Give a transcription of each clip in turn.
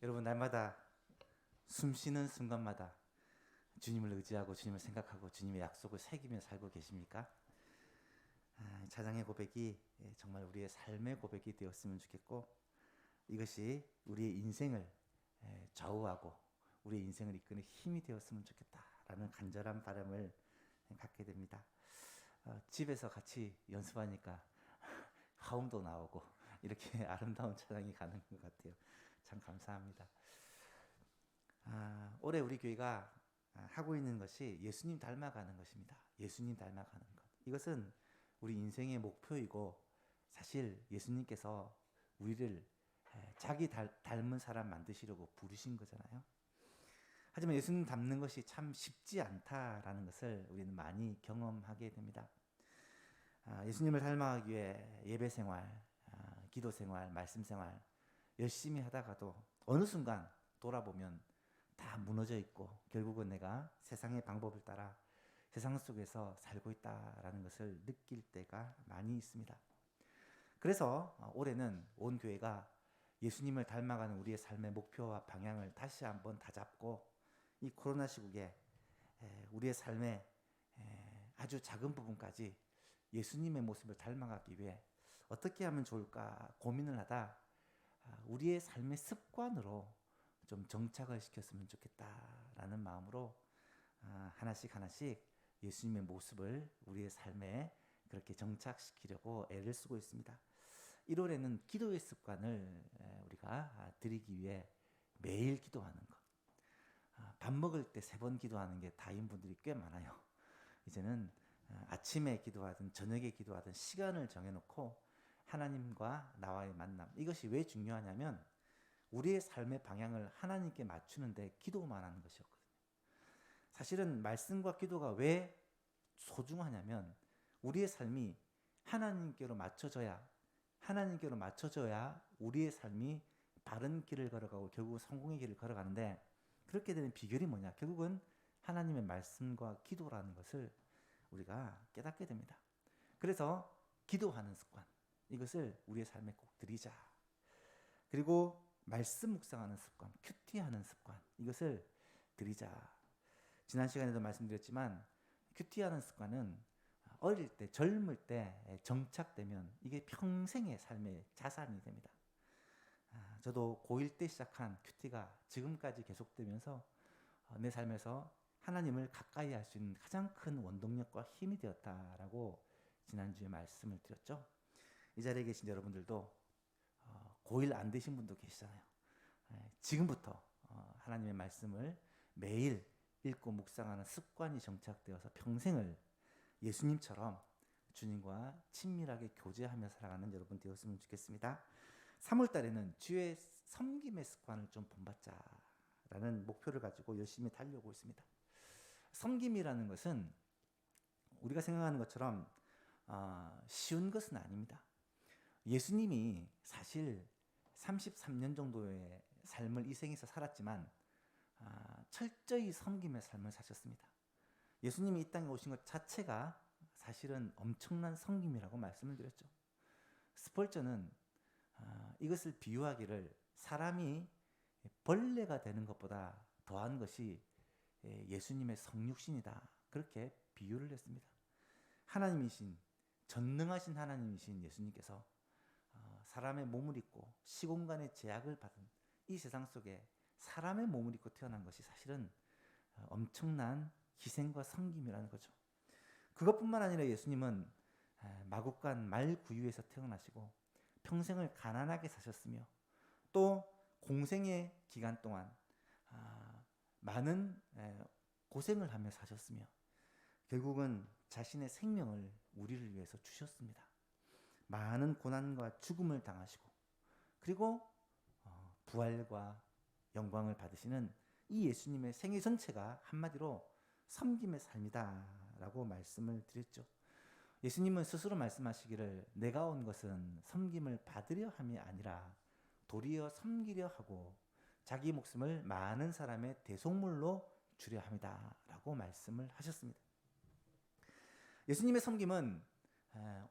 여러분 날마다 숨 쉬는 순간마다 주님을 의지하고 주님을 생각하고 주님의 약속을 새기며 살고 계십니까? 찬양의 고백이 정말 우리의 삶의 고백이 되었으면 좋겠고 이것이 우리의 인생을 좌우하고 우리의 인생을 이끄는 힘이 되었으면 좋겠다라는 간절한 바람을 갖게 됩니다. 집에서 같이 연습하니까 화음도 나오고 이렇게 아름다운 찬양이 가는 것 같아요. 참 감사합니다. 올해 우리 교회가 하고 있는 것이 예수님 닮아가는 것입니다. 예수님 닮아가는 것. 이것은 우리 인생의 목표이고 사실 예수님께서 우리를 자기 닮은 사람 만드시려고 부르신 거잖아요. 하지만 예수님 닮는 것이 참 쉽지 않다라는 것을 우리는 많이 경험하게 됩니다. 예수님을 닮아가기 위해 예배 생활, 기도 생활, 말씀 생활 열심히 하다가도 어느 순간 돌아보면 다 무너져 있고 결국은 내가 세상의 방법을 따라 세상 속에서 살고 있다라는 것을 느낄 때가 많이 있습니다. 그래서 올해는 온 교회가 예수님을 닮아가는 우리의 삶의 목표와 방향을 다시 한번 다잡고 이 코로나 시국에 우리의 삶의 아주 작은 부분까지 예수님의 모습을 닮아가기 위해 어떻게 하면 좋을까 고민을 하다 우리의 삶의 습관으로 좀 정착을 시켰으면 좋겠다라는 마음으로 하나씩 예수님의 모습을 우리의 삶에 그렇게 정착시키려고 애를 쓰고 있습니다. 1월에는 기도의 습관을 우리가 들이기 위해 매일 기도하는 것. 밥 먹을 때 3번 기도하는 게 다인 분들이 꽤 많아요. 이제는 아침에 기도하든 저녁에 기도하든 시간을 정해놓고 하나님과 나와의 만남. 이것이 왜 중요하냐면 우리의 삶의 방향을 하나님께 맞추는데 기도만 하는 것이었거든요. 사실은 말씀과 기도가 왜 소중하냐면 우리의 삶이 하나님께로 맞춰져야 우리의 삶이 바른 길을 걸어가고 결국 성공의 길을 걸어가는데 그렇게 되는 비결이 뭐냐? 결국은 하나님의 말씀과 기도라는 것을 우리가 깨닫게 됩니다. 그래서 기도하는 습관, 이것을 우리의 삶에 꼭 들이자. 그리고 말씀 묵상하는 습관, 큐티하는 습관, 이것을 들이자. 지난 시간에도 말씀드렸지만 큐티하는 습관은 어릴 때, 젊을 때 정착되면 이게 평생의 삶의 자산이 됩니다. 저도 고1 때 시작한 큐티가 지금까지 계속되면서 내 삶에서 하나님을 가까이 할 수 있는 가장 큰 원동력과 힘이 되었다라고 지난주에 말씀을 드렸죠. 이 자리에 계신 여러분들도 고1 안 되신 분도 계시잖아요. 지금부터 하나님의 말씀을 매일 읽고 묵상하는 습관이 정착되어서 평생을 예수님처럼 주님과 친밀하게 교제하며 살아가는 여러분 되었으면 좋겠습니다. 3월 달에는 주의 섬김의 습관을 좀 본받자라는 목표를 가지고 열심히 달려오고 있습니다. 섬김이라는 것은 우리가 생각하는 것처럼 쉬운 것은 아닙니다. 예수님이 사실 33년 정도의 삶을 이 생에서 살았지만 철저히 섬김의 삶을 사셨습니다. 예수님이 이 땅에 오신 것 자체가 사실은 엄청난 섬김이라고 말씀을 드렸죠. 스펄전은 이것을 비유하기를 사람이 벌레가 되는 것보다 더한 것이 예수님의 성육신이다. 그렇게 비유를 했습니다. 하나님이신 전능하신 하나님이신 예수님께서 사람의 몸을 입고 시공간의 제약을 받은 이 세상 속에 사람의 몸을 입고 태어난 것이 사실은 엄청난 희생과 섬김이라는 거죠. 그것뿐만 아니라 예수님은 마국간 말구유에서 태어나시고 평생을 가난하게 사셨으며 또 공생의 기간 동안 많은 고생을 하며 사셨으며 결국은 자신의 생명을 우리를 위해서 주셨습니다. 많은 고난과 죽음을 당하시고 그리고 부활과 영광을 받으시는 이 예수님의 생애 전체가 한마디로 섬김의 삶이다 라고 말씀을 드렸죠. 예수님은 스스로 말씀하시기를 내가 온 것은 섬김을 받으려 함이 아니라 도리어 섬기려 하고 자기 목숨을 많은 사람의 대속물로 주려 함이다 라고 말씀을 하셨습니다. 예수님의 섬김은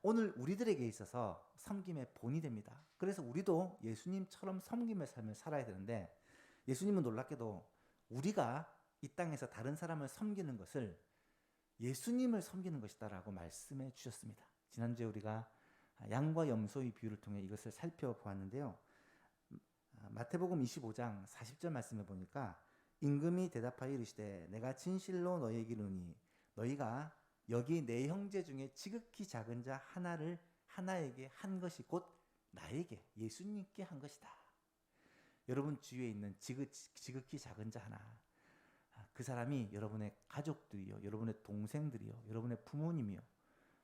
오늘 우리들에게 있어서 섬김의 본이 됩니다. 그래서 우리도 예수님처럼 섬김의 삶을 살아야 되는데 예수님은 놀랍게도 우리가 이 땅에서 다른 사람을 섬기는 것을 예수님을 섬기는 것이다라고 말씀해 주셨습니다. 지난주에 우리가 양과 염소의 비유를 통해 이것을 살펴보았는데요. 마태복음 25장 40절 말씀에 보니까 임금이 대답하여 이르시되 내가 진실로 너희에게 이르노니 너희가 여기 내 형제 중에 지극히 작은 자 하나에게 한 것이 곧 나에게 예수님께 한 것이다. 여러분 주위에 있는 지극히 작은 자 하나, 그 사람이 여러분의 가족들이요, 여러분의 동생들이요, 여러분의 부모님이요,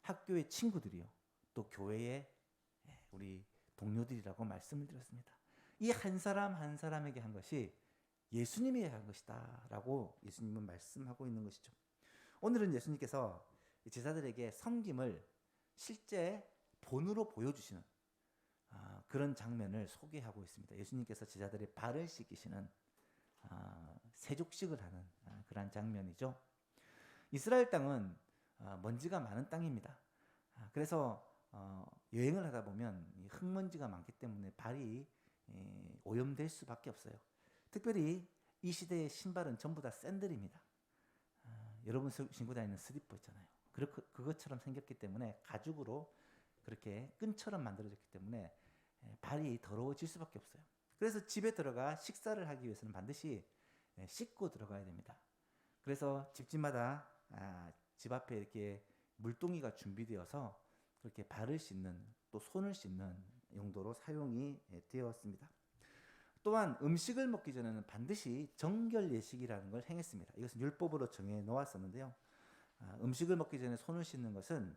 학교의 친구들이요, 또 교회의 우리 동료들이라고 말씀을 드렸습니다. 이 한 사람 한 사람에게 한 것이 예수님이 한 것이다 라고 예수님은 말씀하고 있는 것이죠. 오늘은 예수님께서 제자들에게 섬김을 실제 본으로 보여주시는 그런 장면을 소개하고 있습니다. 예수님께서 제자들의 발을 씻기시는 세족식을 하는 그런 장면이죠. 이스라엘 땅은 먼지가 많은 땅입니다. 그래서 여행을 하다 보면 흙먼지가 많기 때문에 발이 오염될 수밖에 없어요. 특별히 이 시대의 신발은 전부 다 샌들입니다. 여러분 신고 다니는 슬리퍼 있잖아요. 그것처럼 생겼기 때문에 가죽으로 그렇게 끈처럼 만들어졌기 때문에 발이 더러워질 수밖에 없어요. 그래서 집에 들어가 식사를 하기 위해서는 반드시 씻고 들어가야 됩니다. 그래서 집집마다 집 앞에 이렇게 물동이가 준비되어서 그렇게 발을 씻는 또 손을 씻는 용도로 사용이 되었습니다. 또한 음식을 먹기 전에는 반드시 정결 예식이라는 걸 행했습니다. 이것은 율법으로 정해 놓았었는데요. 음식을 먹기 전에 손을 씻는 것은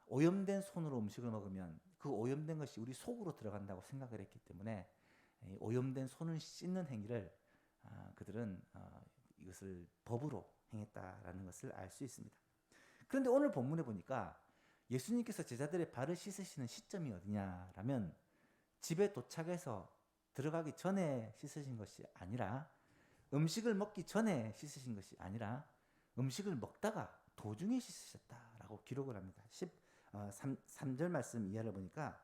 오염된 손으로 음식을 먹으면 그 오염된 것이 우리 속으로 들어간다고 생각을 했기 때문에 오염된 손을 씻는 행위를 그들은 이것을 법으로 행했다라는 것을 알 수 있습니다. 그런데 오늘 본문에 보니까 예수님께서 제자들의 발을 씻으시는 시점이 어디냐라면 집에 도착해서 들어가기 전에 씻으신 것이 아니라 음식을 먹기 전에 씻으신 것이 아니라 음식을 먹다가 도중에 씻으셨다라고 기록을 합니다. 3절 말씀 이하를 보니까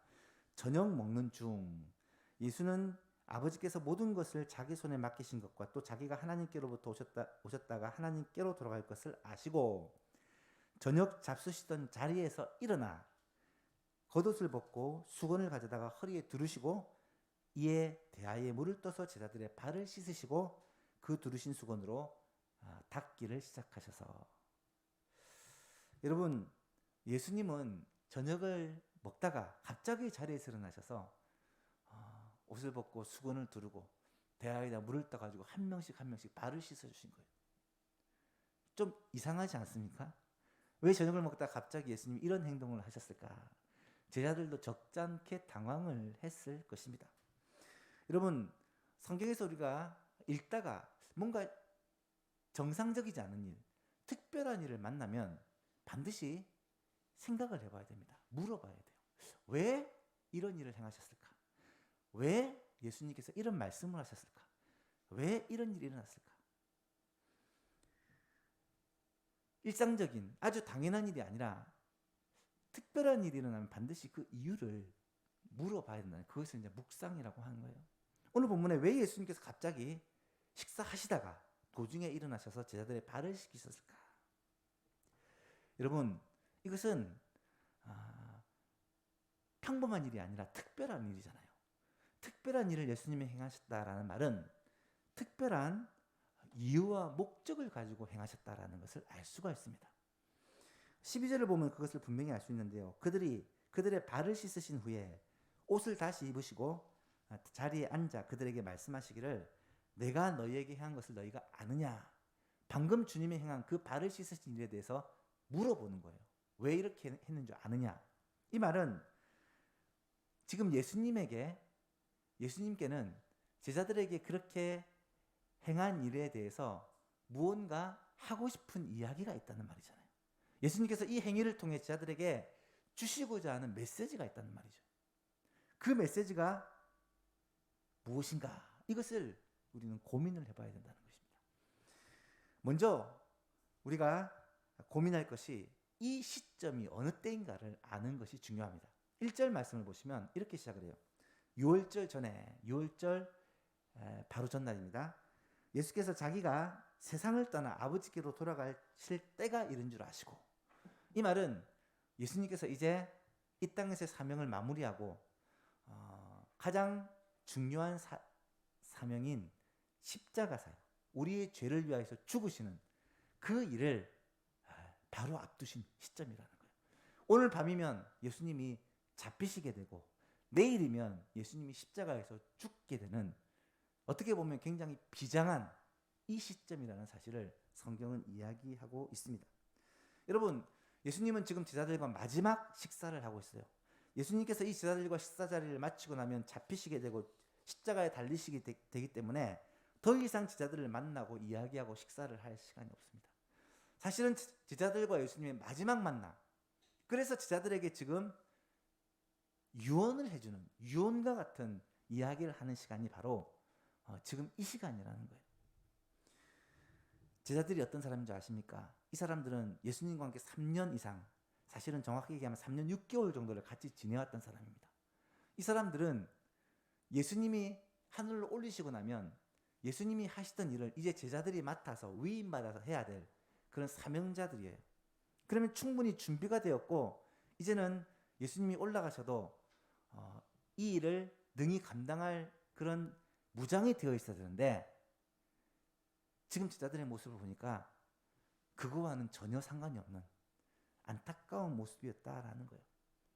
저녁 먹는 중 예수는 아버지께서 모든 것을 자기 손에 맡기신 것과 또 자기가 하나님께로부터 오셨다가 하나님께로 돌아갈 것을 아시고 저녁 잡수시던 자리에서 일어나 겉옷을 벗고 수건을 가져다가 허리에 두르시고 이에 대하에 물을 떠서 제자들의 발을 씻으시고 그 두르신 수건으로 닦기를 시작하셔서 여러분 예수님은 저녁을 먹다가 갑자기 자리에서 일어나셔서 옷을 벗고 수건을 두르고 대야에다 물을 떠가지고 한 명씩 발을 씻어주신 거예요. 좀 이상하지 않습니까? 왜 저녁을 먹다가 갑자기 예수님이 이런 행동을 하셨을까? 제자들도 적잖게 당황을 했을 것입니다. 여러분 성경에서 우리가 읽다가 뭔가 정상적이지 않은 일, 특별한 일을 만나면 반드시 생각을 해봐야 됩니다. 물어봐야 돼요. 왜 이런 일을 행하셨을까? 왜 예수님께서 이런 말씀을 하셨을까? 왜 이런 일이 일어났을까? 일상적인 아주 당연한 일이 아니라 특별한 일이 일어나면 반드시 그 이유를 물어봐야 된다는 그것을 이제 묵상이라고 하는 거예요. 오늘 본문에 왜 예수님께서 갑자기 식사하시다가 도중에 일어나셔서 제자들의 발을 씻기셨을까? 여러분 이것은 평범한 일이 아니라 특별한 일이잖아요. 특별한 일을 예수님이 행하셨다라는 말은 특별한 이유와 목적을 가지고 행하셨다라는 것을 알 수가 있습니다. 12절을 보면 그것을 분명히 알 수 있는데요. 그들의 발을 씻으신 후에 옷을 다시 입으시고 자리에 앉아 그들에게 말씀하시기를 내가 너희에게 행한 것을 너희가 아느냐? 방금 주님이 행한 그 발을 씻으신 일에 대해서 물어보는 거예요. 왜 이렇게 했는 줄 아느냐? 이 말은 지금 예수님께는 제자들에게 그렇게 행한 일에 대해서 무언가 하고 싶은 이야기가 있다는 말이잖아요. 예수님께서 이 행위를 통해 제자들에게 주시고자 하는 메시지가 있다는 말이죠. 그 메시지가 무엇인가? 이것을 우리는 고민을 해봐야 된다는 것입니다. 먼저 우리가 고민할 것이 이 시점이 어느 때인가를 아는 것이 중요합니다. 1절 말씀을 보시면 이렇게 시작을 해요. 유월절 전에 유월절 바로 전날입니다. 예수께서 자기가 세상을 떠나 아버지께로 돌아가실 때가 이른 줄 아시고, 이 말은 예수님께서 이제 이 땅에서의 사명을 마무리하고 가장 중요한 사명인 십자가 사역, 우리의 죄를 위하여서 죽으시는 그 일을 바로 앞두신 시점이라는 거예요. 오늘 밤이면 예수님이 잡히시게 되고 내일이면 예수님이 십자가에서 죽게 되는, 어떻게 보면 굉장히 비장한 이 시점이라는 사실을 성경은 이야기하고 있습니다. 여러분, 예수님은 지금 제자들과 마지막 식사를 하고 있어요. 예수님께서 이 제자들과 식사 자리를 마치고 나면 잡히시게 되고 십자가에 달리시게 되기 때문에 더 이상 제자들을 만나고 이야기하고 식사를 할 시간이 없습니다. 사실은 제자들과 예수님의 마지막 만남, 그래서 제자들에게 지금 유언을 해주는, 유언과 같은 이야기를 하는 시간이 바로 지금 이 시간이라는 거예요. 제자들이 어떤 사람인 줄 아십니까? 이 사람들은 예수님과 함께 3년 이상, 사실은 정확하게 얘기하면 3년 6개월 정도를 같이 지내왔던 사람입니다. 이 사람들은 예수님이 하늘로 올리시고 나면 예수님이 하시던 일을 이제 제자들이 맡아서 위임받아서 해야 될 그런 사명자들이에요. 그러면 충분히 준비가 되었고 이제는 예수님이 올라가셔도 이 일을 능히 감당할 그런 무장이 되어 있어야 되는데, 지금 제자들의 모습을 보니까 그거와는 전혀 상관이 없는 안타까운 모습이었다라는 거예요.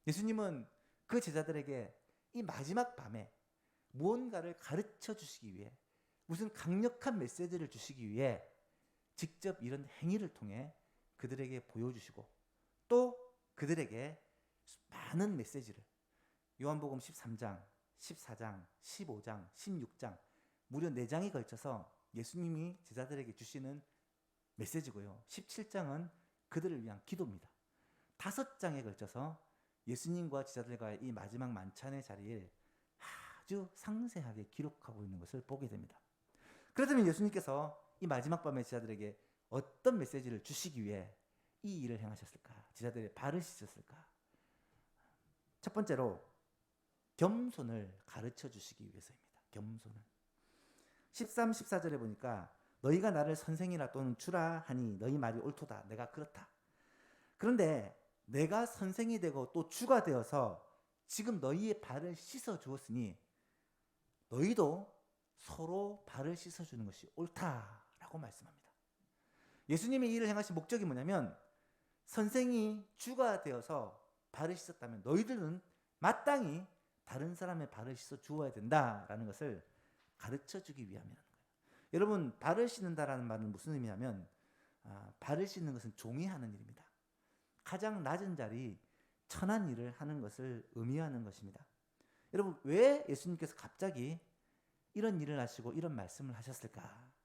예수님은 그 제자들에게 이 마지막 밤에 무언가를 가르쳐 주시기 위해, 무슨 강력한 메시지를 주시기 위해 직접 이런 행위를 통해 그들에게 보여주시고 또 그들에게 많은 메시지를, 요한복음 13장, 14장, 15장, 16장 무려 4장이 걸쳐서 예수님이 제자들에게 주시는 메시지고요. 17장은 그들을 위한 기도입니다. 5장에 걸쳐서 예수님과 제자들과의 이 마지막 만찬의 자리를 아주 상세하게 기록하고 있는 것을 보게 됩니다. 그렇다면 예수님께서 이 마지막 밤에 제자들에게 어떤 메시지를 주시기 위해 이 일을 행하셨을까? 제자들의 발을 씻었을까? 첫 번째로 겸손을 가르쳐 주시기 위해서입니다. 겸손을. 13, 14절에 보니까 너희가 나를 선생이라 또는 주라 하니 너희 말이 옳도다. 내가 그렇다. 그런데 내가 선생이 되고 또 주가 되어서 지금 너희의 발을 씻어 주었으니 너희도 서로 발을 씻어 주는 것이 옳다라고 말씀합니다. 예수님이 이 일을 행하신 목적이 뭐냐면, 선생이 주가 되어서 발을 씻었다면 너희들은 마땅히 다른 사람의 발을 씻어 주어야 된다라는 것을 가르쳐 주기 위함이라는 거예요. 여러분, 발을 씻는다라는 말은 무슨 의미냐면, 발을 씻는 것은 종이 하는 일입니다. 가장 낮은 자리, 천한 일을 하는 것을 의미하는 것입니다. 여러분, 왜 예수님께서 갑자기 이런 일을 하시고 이런 말씀을 하셨을까?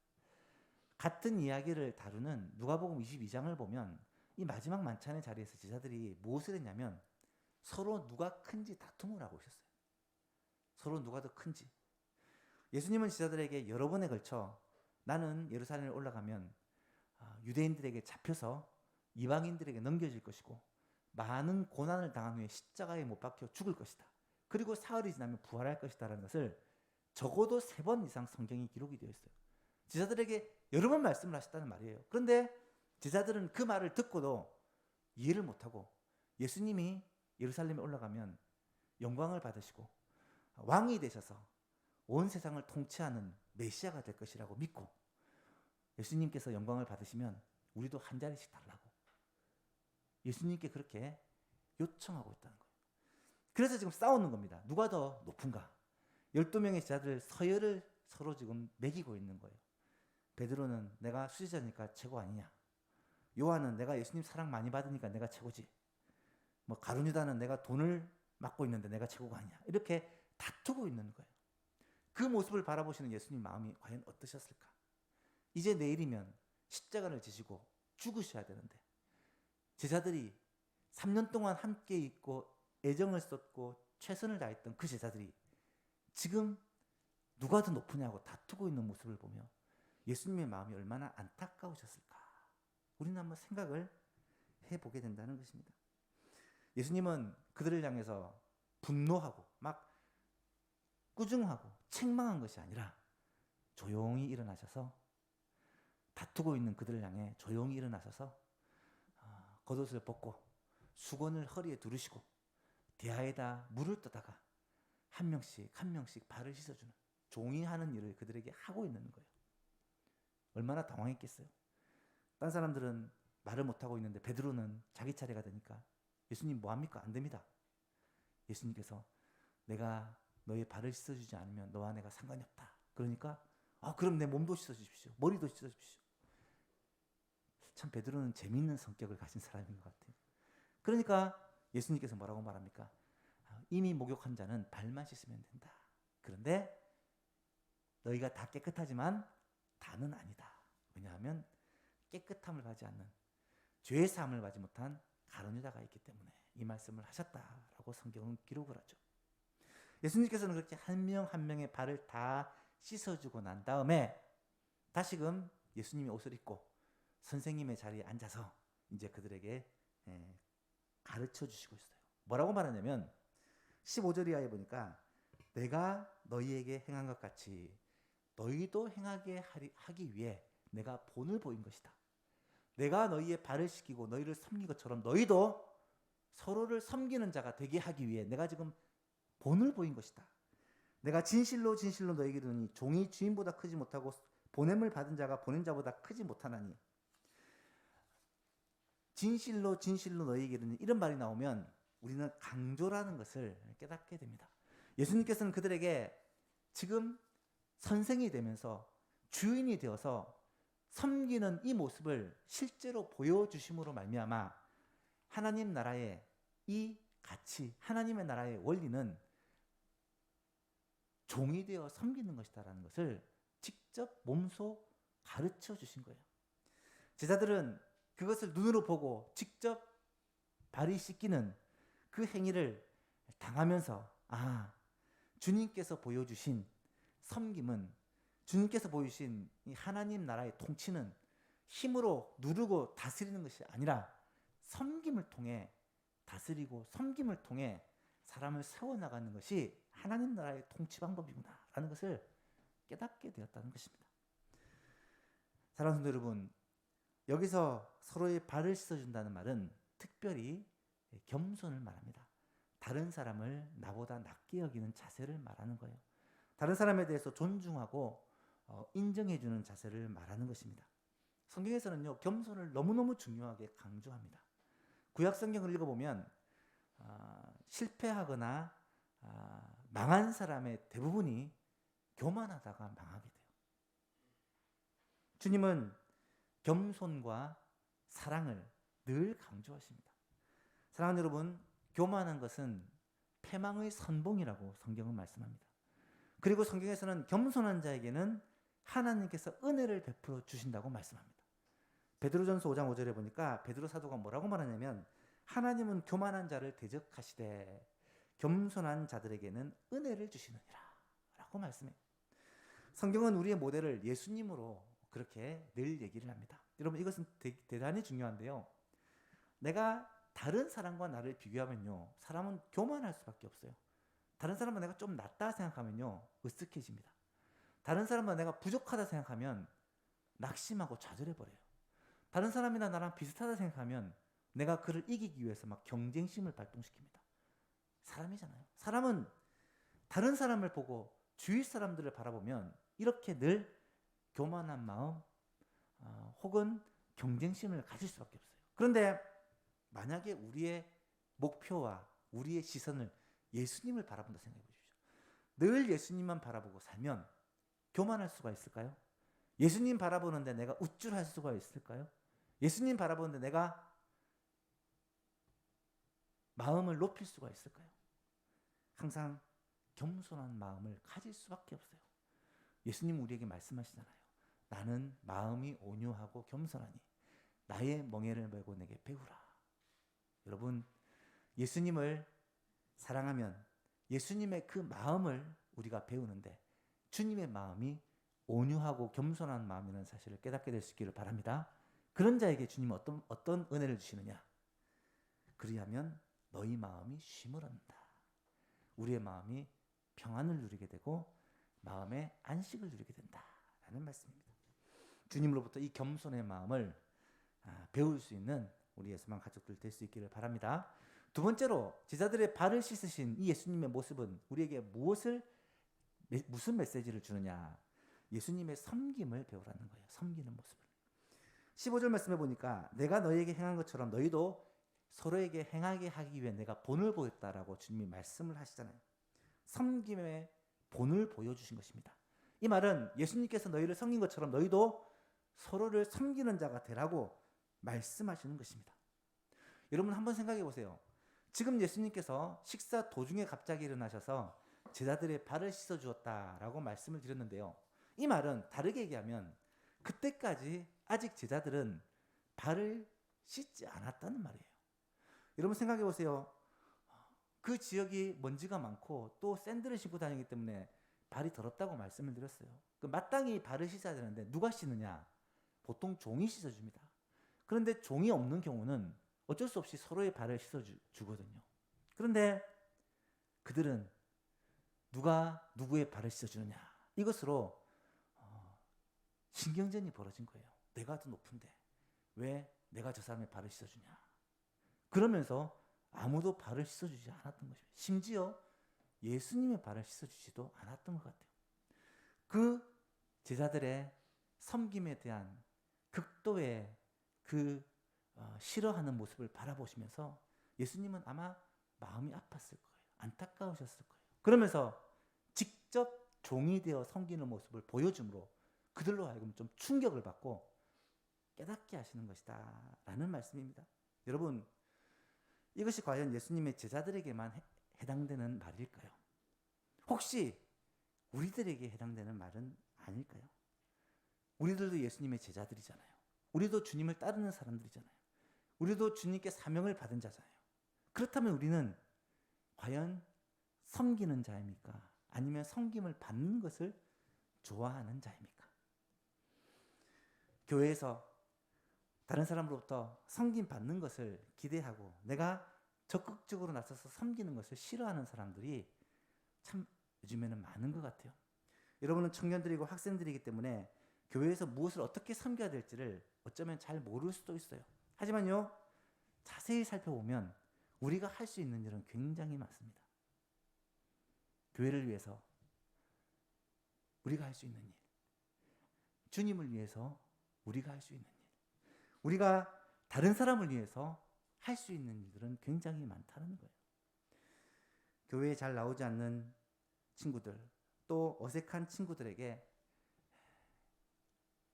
같은 이야기를 다루는 누가복음 22장을 보면 이 마지막 만찬의 자리에서 제자들이 무엇을 했냐면 서로 누가 큰지 다툼을 하고 있었어요. 서로 누가 더 큰지. 예수님은 제자들에게 여러 번에 걸쳐 나는 예루살렘에 올라가면 유대인들에게 잡혀서 이방인들에게 넘겨질 것이고 많은 고난을 당한 후에 십자가에 못 박혀 죽을 것이다. 그리고 사흘이 지나면 부활할 것이다 라는 것을 적어도 3번 이상 성경이 기록이 되어 있어요. 제자들에게 여러 번 말씀을 하셨다는 말이에요. 그런데 제자들은 그 말을 듣고도 이해를 못하고 예수님이 예루살렘에 올라가면 영광을 받으시고 왕이 되셔서 온 세상을 통치하는 메시아가 될 것이라고 믿고, 예수님께서 영광을 받으시면 우리도 한 자리씩 달라고 예수님께 그렇게 요청하고 있다는 거예요. 그래서 지금 싸우는 겁니다. 누가 더 높은가? 12명의 제자들 서열을 서로 지금 매기고 있는 거예요. 베드로는 내가 수제자니까 최고 아니냐? 요한은 내가 예수님 사랑 많이 받으니까 내가 최고지. 뭐 가룟유다는 내가 돈을 맡고 있는데 내가 최고가 아니야. 이렇게 다투고 있는 거예요. 그 모습을 바라보시는 예수님 마음이 과연 어떠셨을까? 이제 내일이면 십자가를 지시고 죽으셔야 되는데 제자들이 3년 동안 함께 있고 애정을 쏟고 최선을 다했던 그 제자들이 지금 누가 더 높으냐고 다투고 있는 모습을 보며 예수님의 마음이 얼마나 안타까우셨을까? 우리는 한번 생각을 해보게 된다는 것입니다. 예수님은 그들을 향해서 분노하고 막 꾸중하고 책망한 것이 아니라 조용히 일어나셔서 다투고 있는 그들을 향해 조용히 일어나셔서 겉옷을 벗고 수건을 허리에 두르시고 대야에다 물을 떠다가 한 명씩 한 명씩 발을 씻어주는 종이 하는 일을 그들에게 하고 있는 거예요. 얼마나 당황했겠어요. 딴 사람들은 말을 못하고 있는데 베드로는 자기 차례가 되니까 예수님 뭐합니까? 안 됩니다. 예수님께서 내가 너의 발을 씻어주지 않으면 너와 내가 상관이 없다. 그러니까 그럼 내 몸도 씻어주십시오. 머리도 씻어주십시오. 참 베드로는 재미있는 성격을 가진 사람인 것 같아요. 그러니까 예수님께서 뭐라고 말합니까? 이미 목욕한 자는 발만 씻으면 된다. 그런데 너희가 다 깨끗하지만 다는 아니다. 왜냐하면 깨끗함을 받지 않는 죄의 사함을 받지 못한 가룟 유다가 있기 때문에 이 말씀을 하셨다라고 성경은 기록을 하죠. 예수님께서는 그렇게 한 명 한 명의 발을 다 씻어주고 난 다음에 다시금 예수님이 옷을 입고 선생님의 자리에 앉아서 이제 그들에게 가르쳐 주시고 있어요. 뭐라고 말하냐면 15절 이하에 보니까 내가 너희에게 행한 것 같이 너희도 행하게 하기 위해 내가 본을 보인 것이다. 내가 너희의 발을 씻기고 너희를 섬긴 것처럼 너희도 서로를 섬기는 자가 되게 하기 위해 내가 지금 본을 보인 것이다. 내가 진실로 진실로 너희에게 이르노니 종이 주인보다 크지 못하고 보냄을 받은 자가 보낸 자보다 크지 못하나니. 진실로 진실로 너희에게 이르노니 이런 말이 나오면 우리는 강조라는 것을 깨닫게 됩니다. 예수님께서는 그들에게 지금 선생이 되면서 주인이 되어서 섬기는 이 모습을 실제로 보여주심으로 말미암아 하나님 나라의 이 가치, 하나님의 나라의 원리는 종이 되어 섬기는 것이다라는 것을 직접 몸소 가르쳐 주신 거예요. 제자들은 그것을 눈으로 보고 직접 발이 씻기는 그 행위를 당하면서 주님께서 보여주신 섬김은, 주님께서 보여주신 이 하나님 나라의 통치는 힘으로 누르고 다스리는 것이 아니라 섬김을 통해 다스리고 섬김을 통해 사람을 세워나가는 것이 하나님 나라의 통치 방법이구나 라는 것을 깨닫게 되었다는 것입니다. 사랑하는 성도 여러분, 여기서 서로의 발을 씻어준다는 말은 특별히 겸손을 말합니다. 다른 사람을 나보다 낮게 여기는 자세를 말하는 거예요. 다른 사람에 대해서 존중하고 인정해주는 자세를 말하는 것입니다. 성경에서는요, 겸손을 너무너무 중요하게 강조합니다. 구약 성경을 읽어보면 실패하거나 망한 사람의 대부분이 교만하다가 망하게 돼요. 주님은 겸손과 사랑을 늘 강조하십니다. 사랑하는 여러분, 교만한 것은 패망의 선봉이라고 성경은 말씀합니다. 그리고 성경에서는 겸손한 자에게는 하나님께서 은혜를 베풀어 주신다고 말씀합니다. 베드로전서 5장 5절에 보니까 베드로 사도가 뭐라고 말하냐면 하나님은 교만한 자를 대적하시되 겸손한 자들에게는 은혜를 주시느니라 라고 말씀해요. 성경은 우리의 모델을 예수님으로 그렇게 늘 얘기를 합니다. 여러분, 이것은 대단히 중요한데요. 내가 다른 사람과 나를 비교하면요, 사람은 교만할 수밖에 없어요. 다른 사람은 내가 좀 낫다 생각하면요, 으쓱해집니다. 다른 사람은 내가 부족하다 생각하면 낙심하고 좌절해버려요. 다른 사람이나 나랑 비슷하다 생각하면 내가 그를 이기기 위해서 막 경쟁심을 발동시킵니다. 사람이잖아요. 사람은 다른 사람을 보고 주위 사람들을 바라보면 이렇게 늘 교만한 마음 혹은 경쟁심을 가질 수밖에 없어요. 그런데 만약에 우리의 목표와 우리의 시선을 예수님을 바라본다 생각해 보십시오. 늘 예수님만 바라보고 살면 교만할 수가 있을까요? 예수님 바라보는데 내가 우쭐할 수가 있을까요? 예수님 바라보는데 내가 마음을 높일 수가 있을까요? 항상 겸손한 마음을 가질 수밖에 없어요. 예수님 우리에게 말씀하시잖아요. 나는 마음이 온유하고 겸손하니 나의 멍에를 메고 내게 배우라. 여러분, 예수님을 사랑하면 예수님의 그 마음을 우리가 배우는데 주님의 마음이 온유하고 겸손한 마음이라는 사실을 깨닫게 될 수 있기를 바랍니다. 그런 자에게 주님은 어떤 은혜를 주시느냐? 그리하면 너희 마음이 쉼을 얻는다. 우리의 마음이 평안을 누리게 되고 마음의 안식을 누리게 된다 라는 말씀입니다. 주님으로부터 이 겸손의 마음을 배울 수 있는 우리 예수만 가족들 될 수 있기를 바랍니다. 두 번째로 제자들의 발을 씻으신 이 예수님의 모습은 우리에게 무슨 메시지를 주느냐? 예수님의 섬김을 배우라는 거예요. 섬기는 모습을. 15절 말씀해 보니까 내가 너희에게 행한 것처럼 너희도 서로에게 행하게 하기 위해 내가 본을 보였다라고 주님이 말씀을 하시잖아요. 섬김의 본을 보여주신 것입니다. 이 말은 예수님께서 너희를 섬긴 것처럼 너희도 서로를 섬기는 자가 되라고 말씀하시는 것입니다. 여러분 한번 생각해 보세요. 지금 예수님께서 식사 도중에 갑자기 일어나셔서 제자들의 발을 씻어 주었다라고 말씀을 드렸는데요. 이 말은 다르게 얘기하면 그때까지 아직 제자들은 발을 씻지 않았다는 말이에요. 여러분 생각해 보세요. 그 지역이 먼지가 많고 또 샌들을 신고 다니기 때문에 발이 더럽다고 말씀을 드렸어요. 마땅히 발을 씻어야 되는데 누가 씻느냐? 보통 종이 씻어줍니다. 그런데 종이 없는 경우는 어쩔 수 없이 서로의 발을 씻어주거든요. 그런데 그들은 누가 누구의 발을 씻어주느냐? 이것으로 신경전이 벌어진 거예요. 내가 더 높은데 왜 내가 저 사람의 발을 씻어주냐? 그러면서 아무도 발을 씻어주지 않았던 것입니다. 심지어 예수님의 발을 씻어주지도 않았던 것 같아요. 그 제자들의 섬김에 대한 극도의 그 싫어하는 모습을 바라보시면서 예수님은 아마 마음이 아팠을 거예요. 안타까우셨을 거예요. 그러면서 직접 종이 되어 섬기는 모습을 보여줌으로 그들로 하여금 좀 충격을 받고 깨닫게 하시는 것이다 라는 말씀입니다. 여러분 이것이 과연 예수님의 제자들에게만 해당되는 말일까요? 혹시 우리들에게 해당되는 말은 아닐까요? 우리들도 예수님의 제자들이잖아요. 우리도 주님을 따르는 사람들이잖아요. 우리도 주님께 사명을 받은 자잖아요. 그렇다면 우리는 과연 섬기는 자입니까? 아니면 섬김을 받는 것을 좋아하는 자입니까? 교회에서 다른 사람으로부터 섬김 받는 것을 기대하고 내가 적극적으로 나서서 섬기는 것을 싫어하는 사람들이 참 요즘에는 많은 것 같아요. 여러분은 청년들이고 학생들이기 때문에 교회에서 무엇을 어떻게 섬겨야 될지를 어쩌면 잘 모를 수도 있어요. 하지만요, 자세히 살펴보면 우리가 할 수 있는 일은 굉장히 많습니다. 교회를 위해서 우리가 할 수 있는 일, 주님을 위해서 우리가 할 수 있는 일, 우리가 다른 사람을 위해서 할 수 있는 일들은 굉장히 많다는 거예요. 교회에 잘 나오지 않는 친구들, 또 어색한 친구들에게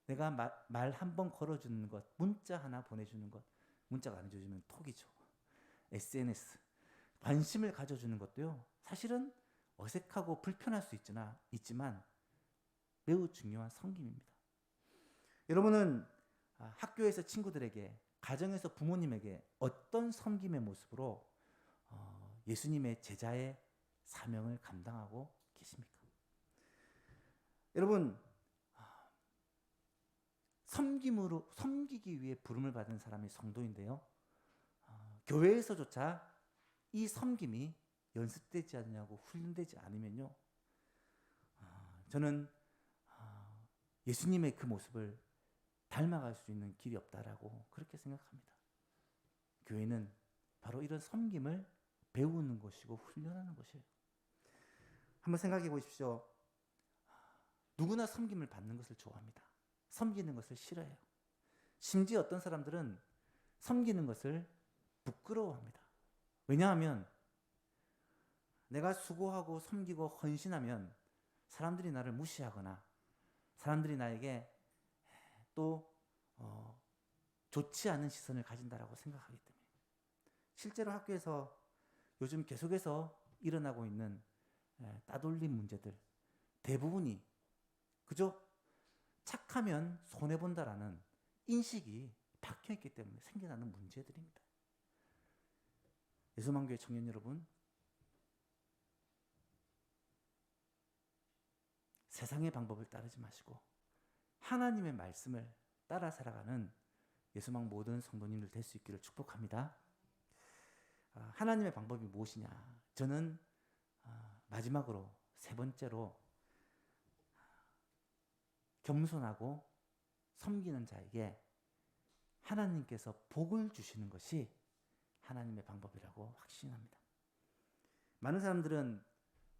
내가 말 한 번 걸어주는 것, 문자 하나 보내주는 것, 문자가 안 해주면 톡이죠. SNS, 관심을 가져주는 것도요, 사실은 어색하고 불편할 수 있지만 매우 중요한 섬김입니다. 여러분은 학교에서 친구들에게, 가정에서 부모님에게 어떤 섬김의 모습으로 예수님의 제자의 사명을 감당하고 계십니까? 여러분, 섬기기 위해 부름을 받은 사람이 성도인데요. 교회에서조차 이 섬김이 연습되지 않냐고 훈련되지 않으면요, 저는 예수님의 그 모습을 닮아갈 수 있는 길이 없다라고 그렇게 생각합니다. 교회는 바로 이런 섬김을 배우는 것이고 훈련하는 것이에요. 한번 생각해 보십시오. 누구나 섬김을 받는 것을 좋아합니다. 섬기는 것을 싫어해요. 심지어 어떤 사람들은 섬기는 것을 부끄러워합니다. 왜냐하면 내가 수고하고 섬기고 헌신하면 사람들이 나를 무시하거나 사람들이 나에게 또 좋지 않은 시선을 가진다라고 생각하기 때문에. 실제로 학교에서 요즘 계속해서 일어나고 있는 따돌림 문제들 대부분이 그저 착하면 손해본다라는 인식이 박혀있기 때문에 생겨나는 문제들입니다. 예수만교회 청년 여러분, 세상의 방법을 따르지 마시고 하나님의 말씀을 따라 살아가는 예수망 모든 성도님들 될 수 있기를 축복합니다. 하나님의 방법이 무엇이냐? 저는 마지막으로 세 번째로 겸손하고 섬기는 자에게 하나님께서 복을 주시는 것이 하나님의 방법이라고 확신합니다. 많은 사람들은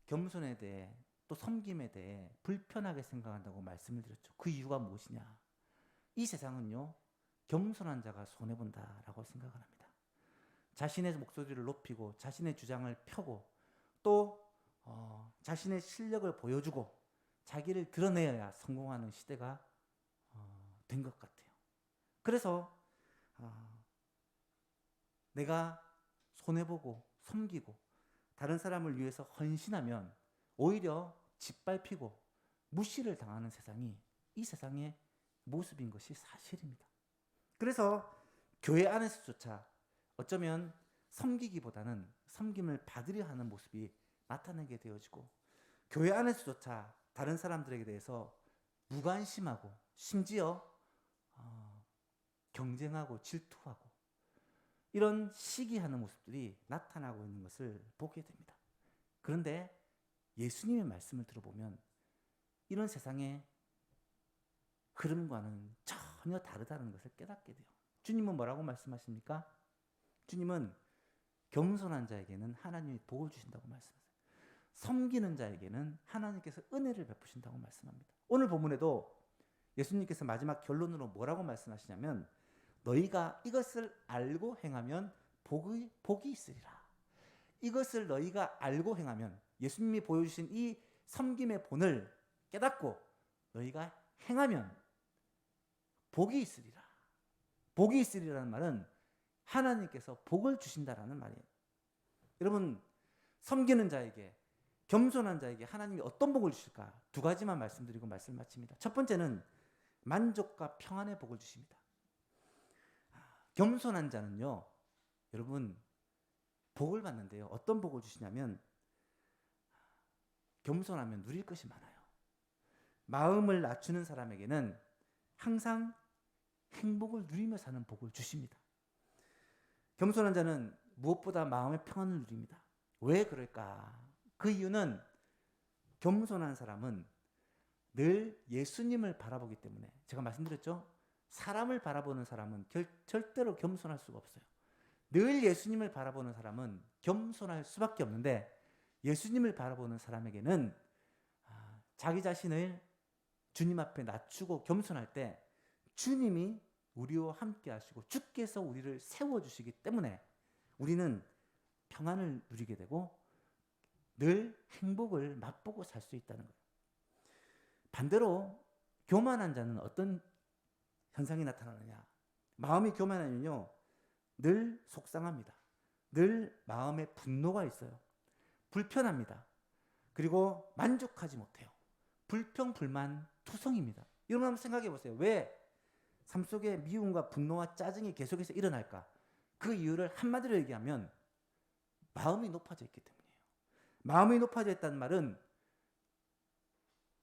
겸손에 대해 또 섬김에 대해 불편하게 생각한다고 말씀을 드렸죠. 그 이유가 무엇이냐? 이 세상은요, 겸손한 자가 손해본다라고 생각을 합니다. 자신의 목소리를 높이고 자신의 주장을 펴고 또 자신의 실력을 보여주고 자기를 드러내야 성공하는 시대가 된 것 같아요. 그래서 내가 손해보고 섬기고 다른 사람을 위해서 헌신하면 오히려 짓밟히고 무시를 당하는 세상이 이 세상의 모습인 것이 사실입니다. 그래서 교회 안에서조차 어쩌면 섬기기보다는 섬김을 받으려 하는 모습이 나타나게 되어지고 교회 안에서조차 다른 사람들에게 대해서 무관심하고 심지어 경쟁하고 질투하고 이런 시기하는 모습들이 나타나고 있는 것을 보게 됩니다. 그런데 예수님의 말씀을 들어보면 이런 세상의 흐름과는 전혀 다르다는 것을 깨닫게 돼요. 주님은 뭐라고 말씀하십니까? 주님은 겸손한 자에게는 하나님이 복을 주신다고 말씀하세요. 섬기는 자에게는 하나님께서 은혜를 베푸신다고 말씀합니다. 오늘 본문에도 예수님께서 마지막 결론으로 뭐라고 말씀하시냐면 너희가 이것을 알고 행하면 복이 있으리라. 이것을 너희가 알고 행하면 예수님이 보여주신 이 섬김의 본을 깨닫고 너희가 행하면 복이 있으리라. 복이 있으리라는 말은 하나님께서 복을 주신다라는 말이에요. 여러분, 섬기는 자에게 겸손한 자에게 하나님이 어떤 복을 주실까? 두 가지만 말씀드리고 말씀을 마칩니다. 첫 번째는 만족과 평안의 복을 주십니다. 겸손한 자는요, 여러분 복을 받는데요. 어떤 복을 주시냐면 겸손하면 누릴 것이 많아요. 마음을 낮추는 사람에게는 항상 행복을 누리며 사는 복을 주십니다. 겸손한 자는 무엇보다 마음의 평안을 누립니다. 왜 그럴까? 그 이유는 겸손한 사람은 늘 예수님을 바라보기 때문에 제가 말씀드렸죠? 사람을 바라보는 사람은 절대로 겸손할 수가 없어요. 늘 예수님을 바라보는 사람은 겸손할 수밖에 없는데 예수님을 바라보는 사람에게는 자기 자신을 주님 앞에 낮추고 겸손할 때 주님이 우리와 함께 하시고 주께서 우리를 세워주시기 때문에 우리는 평안을 누리게 되고 늘 행복을 맛보고 살 수 있다는 거예요. 반대로 교만한 자는 어떤 현상이 나타나느냐? 마음이 교만하면요 늘 속상합니다. 늘 마음에 분노가 있어요. 불편합니다. 그리고 만족하지 못해요. 불평불만 투성입니다. 여러분 한번 생각해 보세요. 왜 삶 속에 미움과 분노와 짜증이 계속해서 일어날까? 그 이유를 한마디로 얘기하면 마음이 높아져 있기 때문이에요. 마음이 높아져 있다는 말은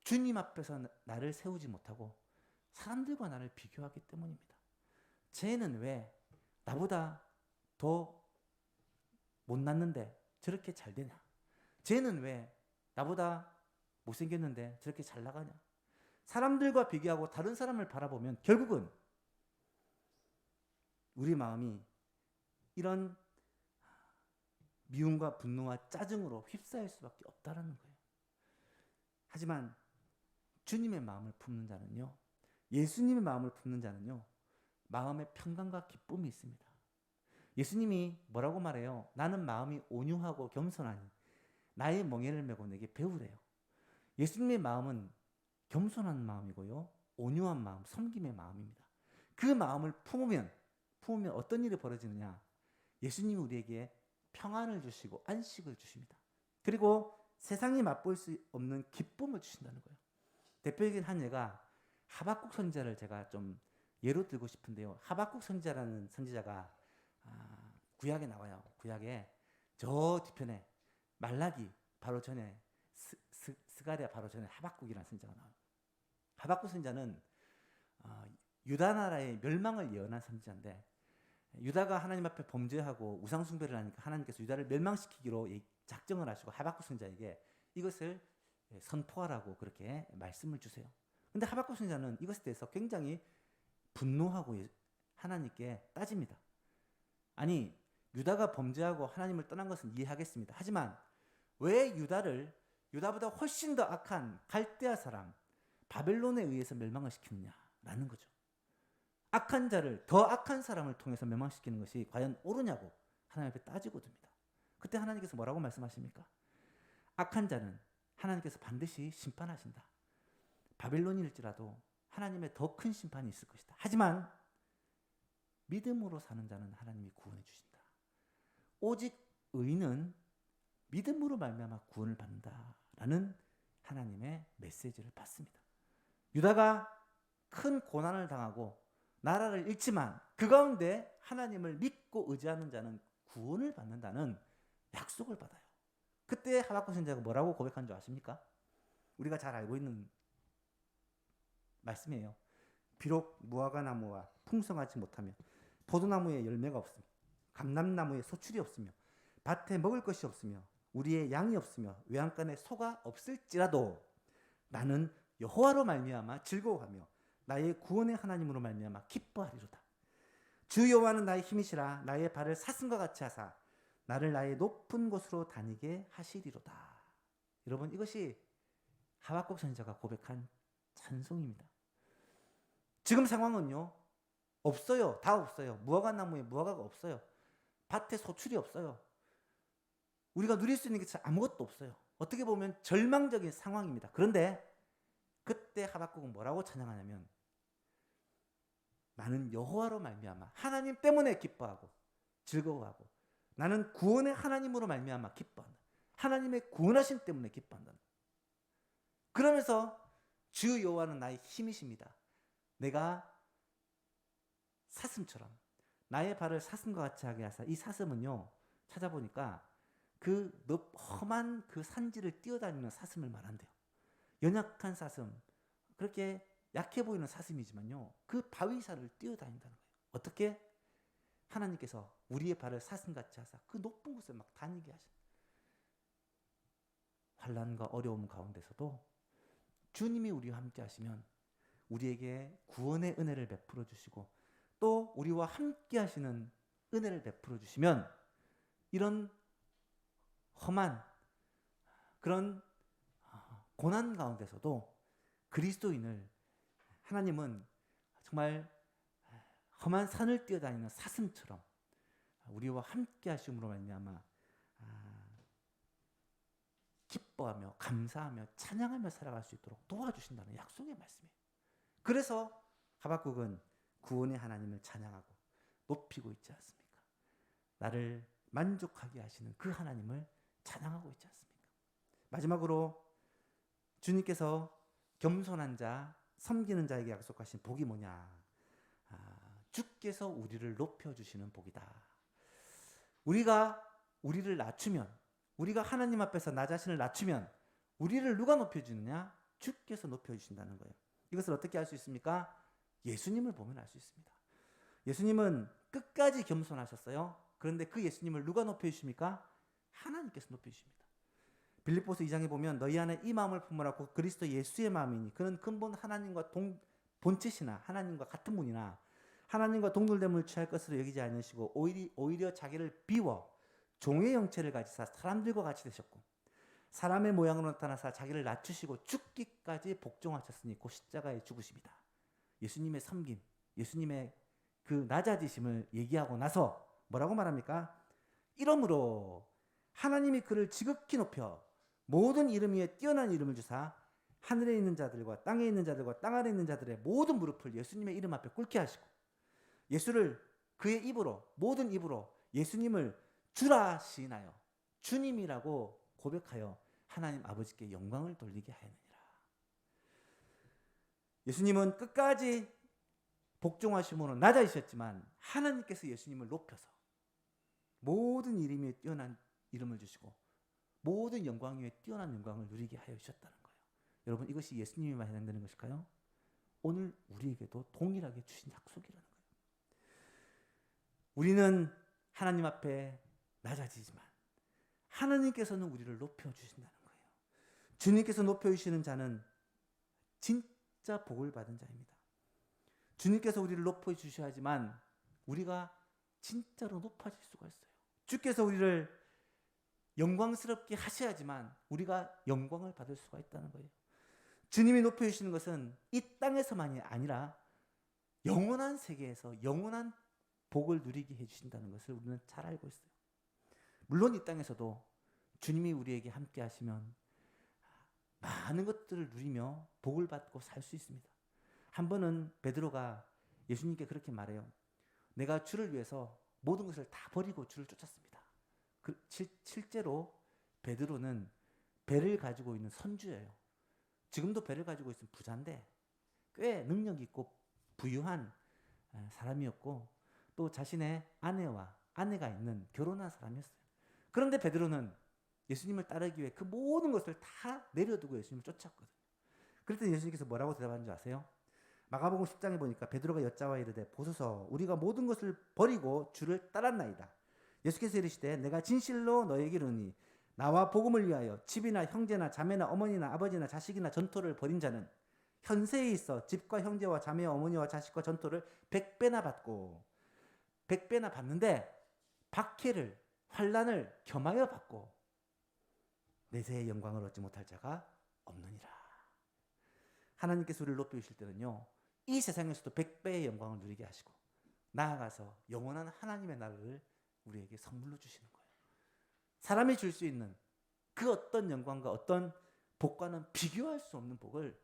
주님 앞에서 나를 세우지 못하고 사람들과 나를 비교하기 때문입니다. 쟤는 왜 나보다 더 못났는데 저렇게 잘 되냐? 쟤는 왜 나보다 못생겼는데 저렇게 잘 나가냐? 사람들과 비교하고 다른 사람을 바라보면 결국은 우리 마음이 이런 미움과 분노와 짜증으로 휩싸일 수밖에 없다는 거예요. 하지만 주님의 마음을 품는 자는요, 예수님의 마음을 품는 자는요, 마음의 평강과 기쁨이 있습니다. 예수님이 뭐라고 말해요? 나는 마음이 온유하고 겸손하니 나의 멍에를 메고 내게 배우래요. 예수님의 마음은 겸손한 마음이고요, 온유한 마음, 섬김의 마음입니다. 그 마음을 품으면 어떤 일이 벌어지느냐? 예수님이 우리에게 평안을 주시고 안식을 주십니다. 그리고 세상이 맛볼 수 없는 기쁨을 주신다는 거예요. 대표적인 한 예가 하박국 선지자를 제가 좀 예로 들고 싶은데요. 하박국 선지자라는 선지자가 구약에 나와요. 구약에 저 뒤편에 말라기 바로 전에 스가랴 바로 전에 하박국이라는 선지자가 나와요. 하박국 선지자는 유다 나라의 멸망을 예언한 선지자인데 유다가 하나님 앞에 범죄하고 우상 숭배를 하니까 하나님께서 유다를 멸망시키기로 작정을 하시고 하박국 선지자에게 이것을 선포하라고 그렇게 말씀을 주세요. 근데 하박국 선지자는 이것에 대해서 굉장히 분노하고 하나님께 따집니다. 아니, 유다가 범죄하고 하나님을 떠난 것은 이해하겠습니다. 하지만 왜 유다보다 훨씬 더 악한 갈대아 사람 바벨론에 의해서 멸망을 시키느냐라는 거죠. 악한 자를, 더 악한 사람을 통해서 멸망시키는 것이 과연 옳으냐고 하나님 앞에 따지고 듭니다. 그때 하나님께서 뭐라고 말씀하십니까? 악한 자는 하나님께서 반드시 심판하신다. 바벨론일지라도 하나님의 더 큰 심판이 있을 것이다. 하지만 믿음으로 사는 자는 하나님이 구원해 주신다. 오직 의인은 믿음으로 말미암아 구원을 받는다라는 하나님의 메시지를 받습니다. 유다가 큰 고난을 당하고 나라를 잃지만 그 가운데 하나님을 믿고 의지하는 자는 구원을 받는다는 약속을 받아요. 그때 하박국 선지자가 뭐라고 고백한 줄 아십니까? 우리가 잘 알고 있는 말씀이에요. 비록 무화과 나무와 풍성하지 못하며 포도나무에 열매가 없으며 감람나무에 소출이 없으며 밭에 먹을 것이 없으며 우리의 양이 없으며 외양간에 소가 없을지라도 나는 여호와로 말미암아 즐거워하며 나의 구원의 하나님으로 말미암아 기뻐하리로다. 주 여호와는 나의 힘이시라. 나의 발을 사슴과 같이 하사 나를 나의 높은 곳으로 다니게 하시리로다. 여러분, 이것이 하박국 선지자가 고백한 찬송입니다. 지금 상황은요, 없어요. 다 없어요. 무화과 나무에 무화과가 없어요. 밭에 소출이 없어요. 우리가 누릴 수 있는 게 아무것도 없어요. 어떻게 보면 절망적인 상황입니다. 그런데 그때 하박국은 뭐라고 찬양하냐면 나는 여호와로 말미암아 하나님 때문에 기뻐하고 즐거워하고 나는 구원의 하나님으로 말미암아 기뻐한다. 하나님의 구원하심 때문에 기뻐한다. 그러면서 주 여호와는 나의 힘이십니다. 내가 사슴처럼 나의 발을 사슴과 같이 하게 하사, 이 사슴은요, 찾아보니까 그 험한 그 산지를 뛰어다니는 사슴을 말한대요. 연약한 사슴, 그렇게 약해 보이는 사슴이지만요, 그 바위산을 뛰어다닌다는 거예요. 어떻게? 하나님께서 우리의 발을 사슴같이 하사 그 높은 곳에 막 다니게 하신, 환난과 어려움 가운데서도 주님이 우리와 함께 하시면 우리에게 구원의 은혜를 베풀어 주시고 또 우리와 함께 하시는 은혜를 베풀어 주시면 이런 험한 그런 고난 가운데서도 그리스도인을 하나님은 정말 험한 산을 뛰어다니는 사슴처럼 우리와 함께 하심으로 말미암아 기뻐하며 감사하며 찬양하며 살아갈 수 있도록 도와주신다는 약속의 말씀이에요. 그래서 하박국은 구원의 하나님을 찬양하고 높이고 있지 않습니까? 나를 만족하게 하시는 그 하나님을 찬양하고 있지 않습니까? 마지막으로 주님께서 겸손한 자, 섬기는 자에게 약속하신 복이 뭐냐? 주께서 우리를 높여주시는 복이다. 우리가 우리를 낮추면, 우리가 하나님 앞에서 나 자신을 낮추면 우리를 누가 높여주느냐? 주께서 높여주신다는 거예요. 이것을 어떻게 알 수 있습니까? 예수님을 보면 알 수 있습니다. 예수님은 끝까지 겸손하셨어요. 그런데 그 예수님을 누가 높여주십니까? 하나님께서 높여주십니다. 빌립보서 2장에 보면 너희 안에 이 마음을 품으라고 그리스도 예수의 마음이니 그는 근본 하나님과 본체시나 하나님과 같은 분이나 하나님과 동돌됨을 취할 것으로 여기지 않으시고 오히려 자기를 비워 종의 형체를 가지사 사람들과 같이 되셨고 사람의 모양으로 나타나사 자기를 낮추시고 죽기까지 복종하셨으니 곧 십자가에 죽으십니다. 예수님의 섬김, 예수님의 그 낮아지심을 얘기하고 나서 뭐라고 말합니까? 이러므로 하나님이 그를 지극히 높여 모든 이름 위에 뛰어난 이름을 주사 하늘에 있는 자들과 땅에 있는 자들과 땅 아래 있는 자들의 모든 무릎을 예수님의 이름 앞에 꿇게 하시고 예수를 그의 입으로 모든 입으로 예수님을 주라 시인하여 주님이라고 고백하여 하나님 아버지께 영광을 돌리게 하였느니라. 예수님은 끝까지 복종하심으로 낮아지셨지만 하나님께서 예수님을 높여서 모든 이름에 뛰어난 이름을 주시고 모든 영광 위에 뛰어난 영광을 누리게 하여 주셨다는 거예요. 여러분, 이것이 예수님이만 해당되는 것일까요? 오늘 우리에게도 동일하게 주신 약속이라는 거예요. 우리는 하나님 앞에 낮아지지만 하나님께서는 우리를 높여주신다는 거예요. 주님께서 높여주시는 자는 진짜 복을 받은 자입니다. 주님께서 우리를 높여주셔야지만 우리가 진짜로 높아질 수가 있어요. 주께서 우리를 영광스럽게 하셔야지만 우리가 영광을 받을 수가 있다는 거예요. 주님이 높여주시는 것은 이 땅에서만이 아니라 영원한 세계에서 영원한 복을 누리게 해주신다는 것을 우리는 잘 알고 있어요. 물론 이 땅에서도 주님이 우리에게 함께 하시면 많은 것들을 누리며 복을 받고 살 수 있습니다. 한 번은 베드로가 예수님께 그렇게 말해요. 내가 주를 위해서 모든 것을 다 버리고 주를 쫓았습니다. 실제로 베드로는 배를 가지고 있는 선주예요. 지금도 배를 가지고 있으면 부자인데 꽤 능력 있고 부유한 사람이었고 또 자신의 아내가 있는 결혼한 사람이었어요. 그런데 베드로는 예수님을 따르기 위해 그 모든 것을 다 내려두고 예수님을 쫓았거든요. 그랬더니 예수님께서 뭐라고 대답하는지 아세요? 마가복음 10장에 보니까 베드로가 여짜와 이르되 보소서 우리가 모든 것을 버리고 주를 따랐나이다. 예수께서 이르시되 내가 진실로 너에게 이르노니 나와 복음을 위하여 집이나 형제나 자매나 어머니나 아버지나 자식이나 전토를 벌인 자는 현세에 있어 집과 형제와 자매와 어머니와 자식과 전토를 100배나 받고 100배나 받는데 박해를 환난을 겸하여 받고 내세의 영광을 얻지 못할 자가 없느니라. 하나님께서 우리를 높여주실 때는요. 이 세상에서도 100배의 영광을 누리게 하시고 나아가서 영원한 하나님의 나라를 우리에게 선물로 주시는 거예요. 사람이 줄 수 있는 그 어떤 영광과 어떤 복과는 비교할 수 없는 복을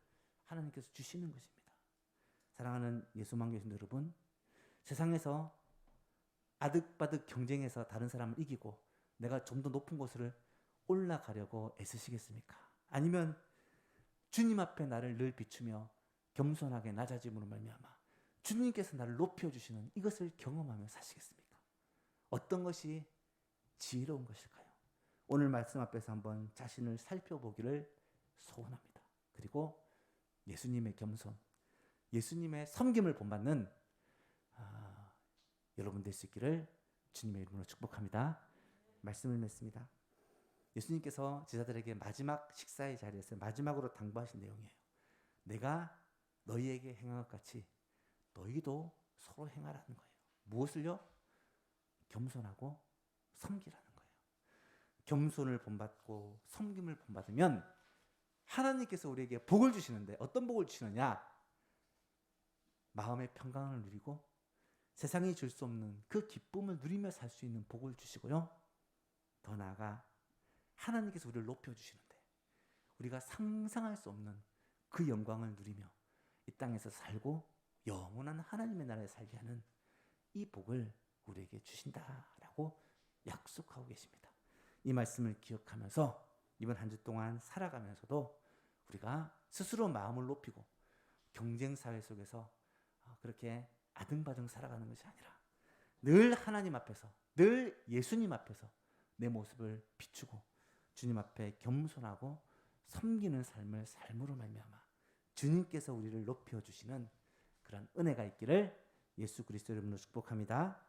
하나님께서 주시는 것입니다. 사랑하는 예수만 교신 여러분, 세상에서 아득바득 경쟁해서 다른 사람을 이기고 내가 좀 더 높은 곳을 올라가려고 애쓰시겠습니까? 아니면 주님 앞에 나를 늘 비추며 겸손하게 낮아짐으로 말미암아 주님께서 나를 높여주시는 이것을 경험하며 사시겠습니까? 어떤 것이 지혜로운 것일까요? 오늘 말씀 앞에서 한번 자신을 살펴보기를 소원합니다. 그리고 예수님의 겸손, 예수님의 섬김을 본받는 여러분 될 수 있기를 주님의 이름으로 축복합니다. 말씀을 맺습니다. 예수님께서 제자들에게 마지막 식사의 자리에서 마지막으로 당부하신 내용이에요. 내가 너희에게 행한 것 같이 너희도 서로 행하라는 거예요. 무엇을요? 겸손하고 섬기라는 거예요. 겸손을 본받고 섬김을 본받으면 하나님께서 우리에게 복을 주시는데 어떤 복을 주시느냐? 마음의 평강을 누리고 세상이 줄 수 없는 그 기쁨을 누리며 살 수 있는 복을 주시고요. 더 나아가 하나님께서 우리를 높여주시는데 우리가 상상할 수 없는 그 영광을 누리며 이 땅에서 살고 영원한 하나님의 나라에 살게 하는 이 복을 우리에게 주신다라고 약속하고 계십니다. 이 말씀을 기억하면서 이번 한 주 동안 살아가면서도 우리가 스스로 마음을 높이고 경쟁 사회 속에서 그렇게 아등바등 살아가는 것이 아니라 늘 하나님 앞에서 늘 예수님 앞에서 내 모습을 비추고 주님 앞에 겸손하고 섬기는 삶을 삶으로 말미암아 주님께서 우리를 높여주시는 그런 은혜가 있기를 예수 그리스도 이름으로 축복합니다.